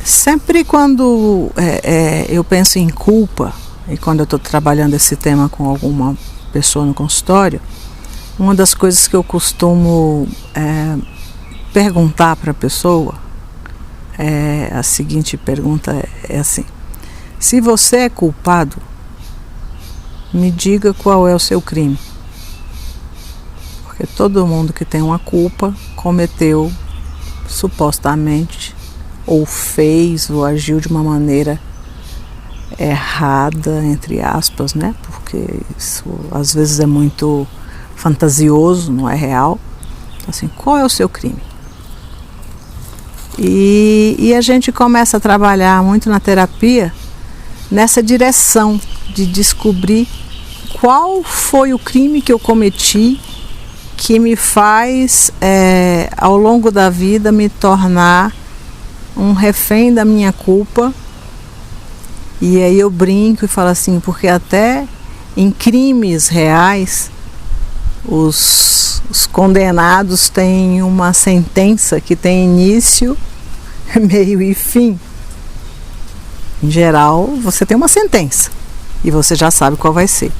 Sempre quando eu penso em culpa, e quando eu estou trabalhando esse tema com alguma pessoa no consultório, uma das coisas que eu costumo perguntar para a pessoa a seguinte pergunta é assim: se você é culpado, me diga qual é o seu crime. Porque todo mundo que tem uma culpa cometeu, supostamente, ou fez ou agiu de uma maneira errada, entre aspas, né? Porque isso às vezes é muito fantasioso, não é real. Então, assim, qual é o seu crime? E a gente começa a trabalhar muito na terapia nessa direção de descobrir qual foi o crime que eu cometi que me faz, ao longo da vida, me tornar um refém da minha culpa. E aí eu brinco e falo assim, porque até em crimes reais os condenados têm uma sentença que tem início, meio e fim. Em geral, você tem uma sentença e você já sabe qual vai ser.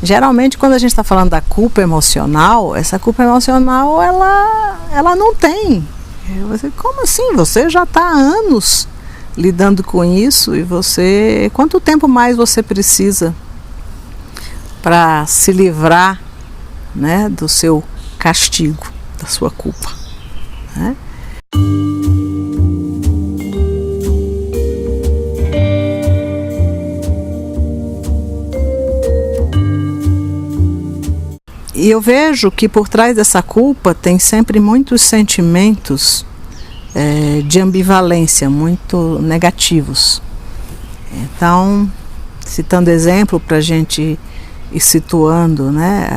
Geralmente, quando a gente está falando da culpa emocional, essa culpa emocional, ela não tem. Você, como assim? Você já está há anos lidando com isso e você... Quanto tempo mais você precisa para se livrar, né, do seu castigo, da sua culpa, né? E eu vejo que por trás dessa culpa tem sempre muitos sentimentos de ambivalência, muito negativos. Então, citando exemplo para a gente ir situando, né,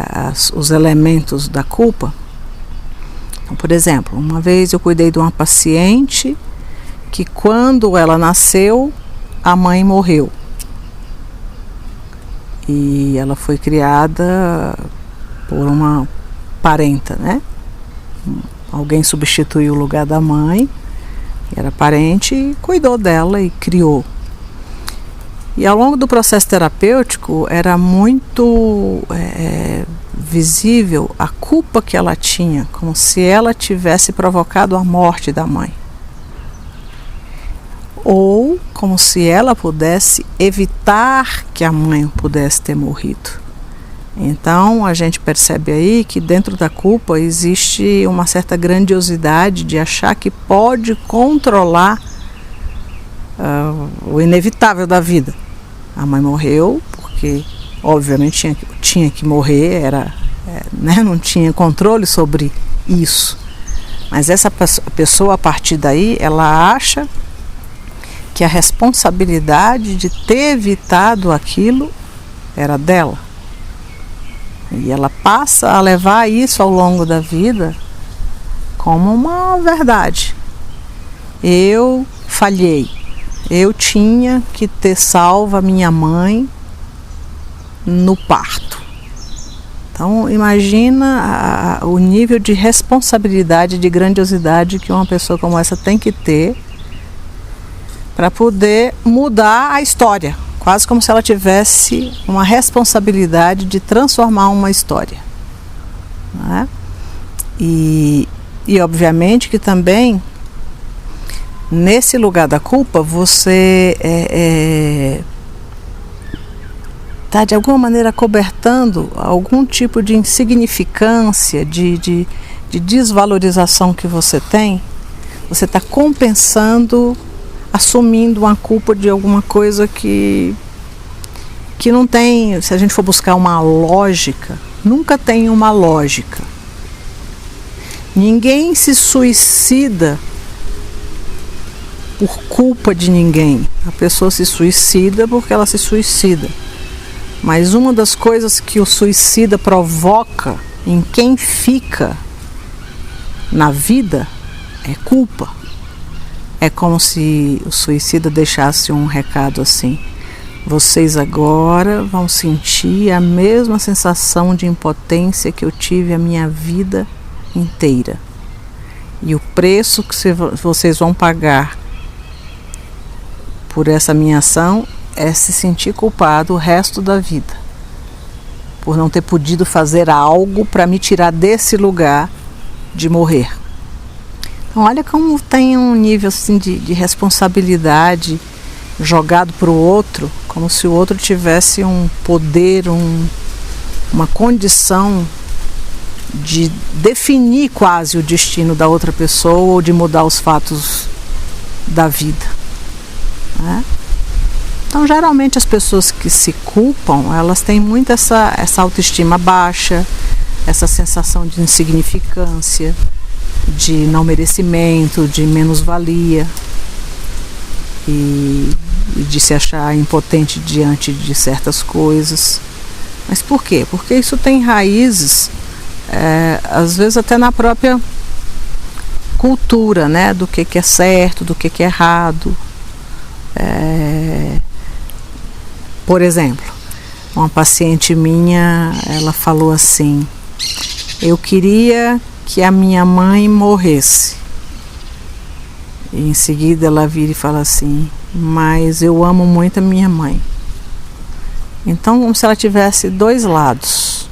os elementos da culpa. Então, por exemplo, uma vez eu cuidei de uma paciente que quando ela nasceu, a mãe morreu. E ela foi criada por uma parenta, né? Alguém substituiu o lugar da mãe, era parente, e cuidou dela e criou. E ao longo do processo terapêutico era muito visível a culpa que ela tinha, como se ela tivesse provocado a morte da mãe. Ou como se ela pudesse evitar que a mãe pudesse ter morrido. Então a gente percebe aí que dentro da culpa existe uma certa grandiosidade de achar que pode controlar o inevitável da vida. A mãe morreu porque obviamente tinha que morrer, né, não tinha controle sobre isso. Mas essa pessoa, a partir daí, ela acha que a responsabilidade de ter evitado aquilo era dela. E ela passa a levar isso ao longo da vida como uma verdade. Eu falhei. Eu tinha que ter salvo a minha mãe no parto. Então imagina o nível de responsabilidade, de grandiosidade que uma pessoa como essa tem que ter para poder mudar a história. Quase como se ela tivesse uma responsabilidade de transformar uma história, né? E obviamente que também, nesse lugar da culpa, você está de alguma maneira cobertando algum tipo de insignificância, de desvalorização que você tem. Você está compensando, assumindo uma culpa de alguma coisa que não tem, se a gente for buscar uma lógica, nunca tem uma lógica. Ninguém se suicida por culpa de ninguém. A pessoa se suicida porque ela se suicida. Mas uma das coisas que o suicida provoca em quem fica na vida é culpa. É como se o suicida deixasse um recado assim: vocês agora vão sentir a mesma sensação de impotência que eu tive a minha vida inteira. E o preço que vocês vão pagar por essa minha ação é se sentir culpado o resto da vida, por não ter podido fazer algo para me tirar desse lugar de morrer. Então olha como tem um nível assim de responsabilidade jogado para o outro, como se o outro tivesse um poder, uma condição de definir quase o destino da outra pessoa ou de mudar os fatos da vida, né? Então geralmente as pessoas que se culpam, elas têm muito essa autoestima baixa, essa sensação de insignificância, de não merecimento, de menos-valia e de se achar impotente diante de certas coisas. Mas por quê? Porque isso tem raízes, às vezes até na própria cultura, né? Do que é certo, do que é errado. Por exemplo, uma paciente minha, ela falou assim: eu queria que a minha mãe morresse. E em seguida ela vira e fala assim: mas eu amo muito a minha mãe. Então, como se ela tivesse dois lados.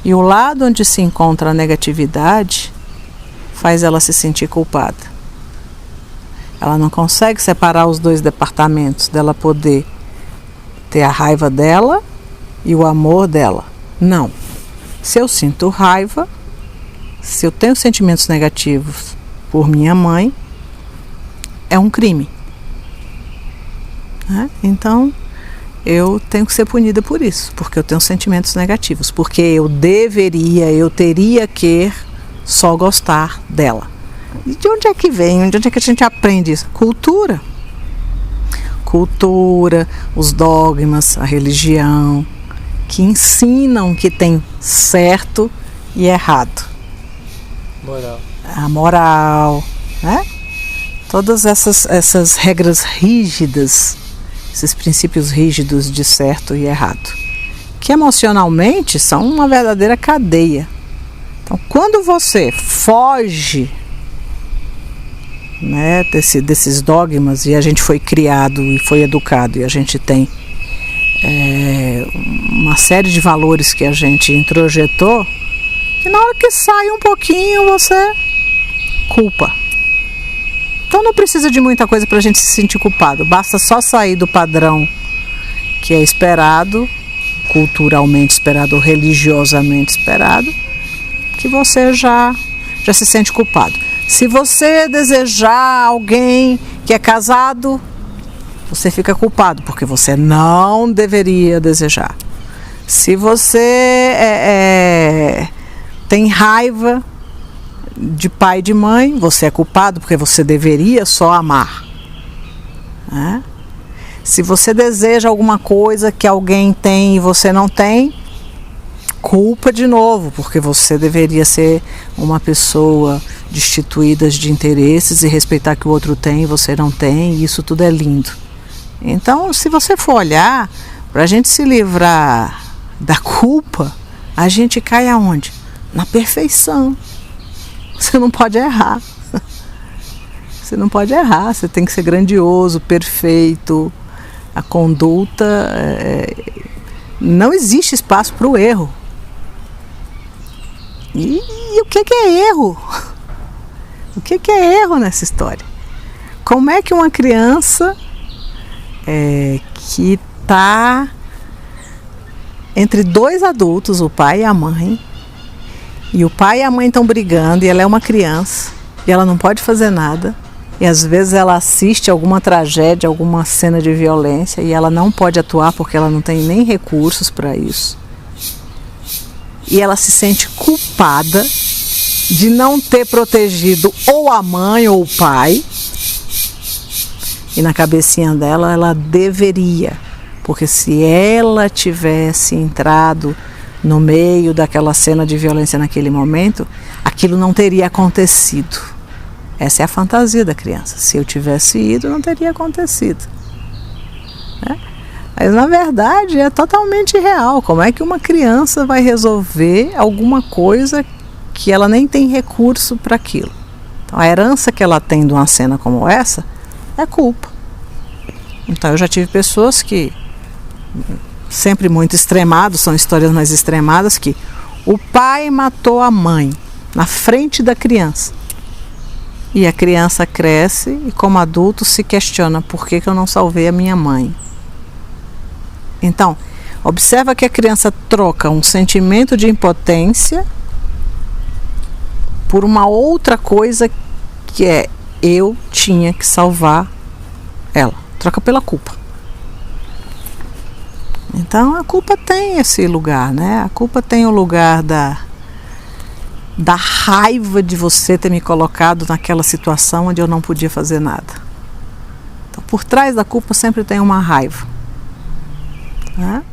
E o lado onde se encontra a negatividade faz ela se sentir culpada. Ela não consegue separar os dois departamentos, dela poder ter a raiva dela e o amor dela. Não. Se eu sinto raiva, se eu tenho sentimentos negativos por minha mãe, é um crime, né? Então eu tenho que ser punida por isso, porque eu tenho sentimentos negativos, porque eu teria que só gostar dela. E de onde é que vem? De onde é que a gente aprende isso? Cultura, os dogmas, a religião, que ensinam que tem certo e errado. A moral, né? Todas essas regras rígidas, esses princípios rígidos de certo e errado, que emocionalmente são uma verdadeira cadeia. Então, quando você foge, né, desses dogmas, e a gente foi criado e foi educado, e a gente tem uma série de valores que a gente introjetou, que na hora que sai um pouquinho você culpa. Então não precisa de muita coisa para a gente se sentir culpado, basta só sair do padrão que é esperado, culturalmente esperado ou religiosamente esperado, que você já se sente culpado. Se você desejar alguém que é casado, você fica culpado, porque você não deveria desejar. Se você tem raiva de pai e de mãe, você é culpado, porque você deveria só amar, né? Se você deseja alguma coisa que alguém tem e você não tem, culpa de novo, porque você deveria ser uma pessoa destituída de interesses e respeitar que o outro tem e você não tem, e isso tudo é lindo. Então, se você for olhar, para a gente se livrar da culpa, a gente cai aonde? Na perfeição. Você não pode errar. Você não pode errar, você tem que ser grandioso, perfeito. A conduta, não existe espaço para o erro. E o que é erro? O que é erro nessa história? Como é que uma criança que está entre dois adultos, o pai e a mãe, e o pai e a mãe estão brigando, e ela é uma criança, e ela não pode fazer nada, e às vezes ela assiste alguma tragédia, alguma cena de violência, e ela não pode atuar porque ela não tem nem recursos para isso. E ela se sente culpada de não ter protegido ou a mãe ou o pai, e na cabecinha dela, ela deveria, porque se ela tivesse entrado no meio daquela cena de violência naquele momento, aquilo não teria acontecido. Essa é a fantasia da criança. Se eu tivesse ido, não teria acontecido, né? Mas na verdade é totalmente irreal. Como é que uma criança vai resolver alguma coisa que ela nem tem recurso para aquilo? Então a herança que ela tem de uma cena como essa é culpa. Então eu já tive pessoas que, sempre muito extremados, são histórias mais extremadas, que o pai matou a mãe na frente da criança. E a criança cresce e, como adulto, se questiona: por que eu não salvei a minha mãe? Então, observa que a criança troca um sentimento de impotência por uma outra coisa, que é: eu tinha que salvar ela. Troca pela culpa. Então a culpa tem esse lugar, né? A culpa tem o lugar da raiva de você ter me colocado naquela situação onde eu não podia fazer nada. Então, por trás da culpa sempre tem uma raiva, tá?